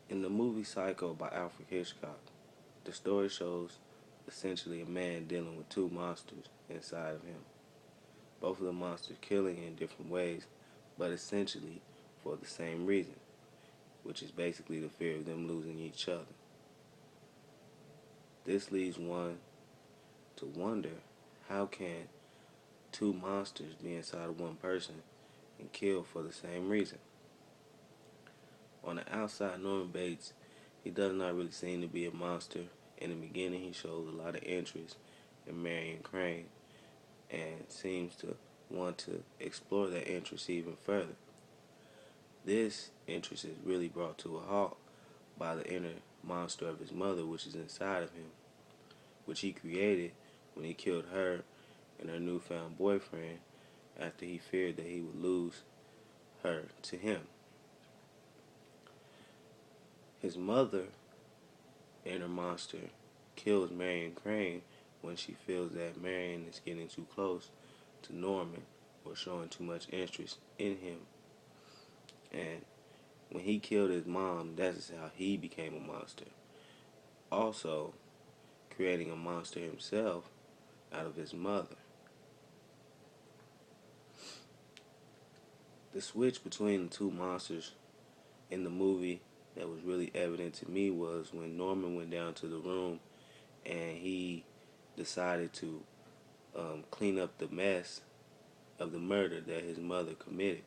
In the movie Psycho by Alfred Hitchcock, the story shows essentially a man dealing with two monsters inside of him. Both of the monsters killing in different ways, but essentially for the same reason, which is basically the fear of them losing each other. This leads one to wonder, how can two monsters be inside of one person and kill for the same reason? On the outside, Norman Bates, he does not really seem to be a monster. In the beginning, he shows a lot of interest in Marion Crane and seems to want to explore that interest even further. This interest is really brought to a halt by the inner monster of his mother, which is inside of him, which he created when he killed her and her newfound boyfriend after he feared that he would lose her to him. His mother, inner monster, kills Marion Crane when she feels that Marion is getting too close to Norman or showing too much interest in him. And when he killed his mom, that's how he became a monster. Also, creating a monster himself out of his mother. The switch between the two monsters in the movie that was really evident to me was when Norman went down to the room and he decided to clean up the mess of the murder that his mother committed.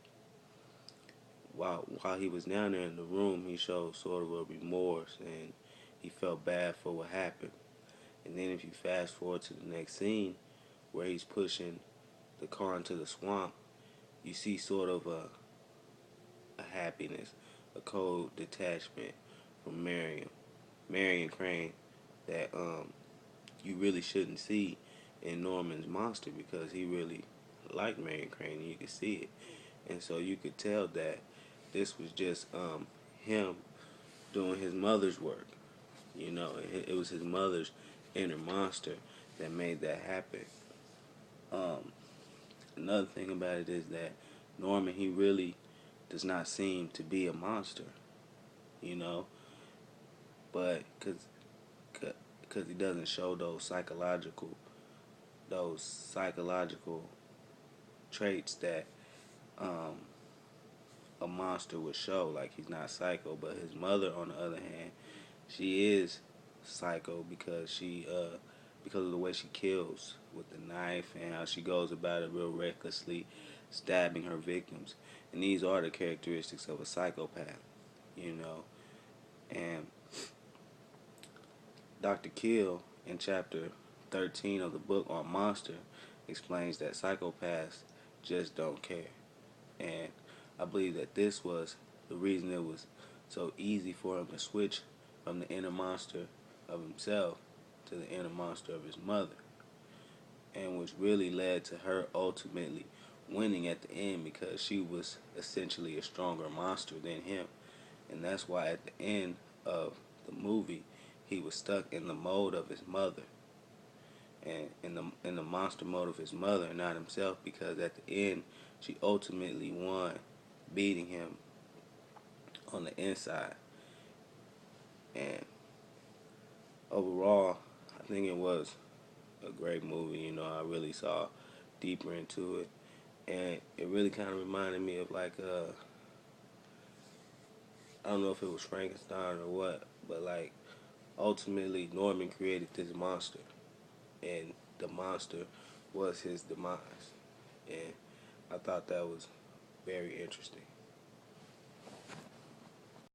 While he was down there in the room, he showed sort of a remorse and he felt bad for what happened. And then if you fast forward to the next scene where he's pushing the car into the swamp, you see sort of a happiness, a cold detachment from Marion Crane that you really shouldn't see in Norman's monster, because he really liked Marion Crane and you could see it. And so you could tell that this was just him doing his mother's work. You know, it was his mother's inner monster that made that happen. Another thing about it is that Norman, he really does not seem to be a monster, you know, but because he doesn't show those psychological traits that a monster would show. Like, he's not psycho, but his mother, on the other hand, she is psycho because because of the way she kills with the knife and how she goes about it real recklessly, stabbing her victims. And these are the characteristics of a psychopath, you know. And Dr. Kill, in chapter 13 of the book on Monster, explains that psychopaths just don't care. And I believe that this was the reason it was so easy for him to switch from the inner monster of himself to the inner monster of his mother, and which really led to her ultimately winning at the end, because she was essentially a stronger monster than him. And that's why at the end of the movie, he was stuck in the mode of his mother, and in the monster mode of his mother, not himself, because at the end she ultimately won, beating him on the inside. And overall, I think it was a great movie. You know, I really saw deeper into it, and it really kind of reminded me of, like, I don't know if it was Frankenstein or what, but like ultimately Norman created this monster, and the monster was his demise. And I thought that was very interesting.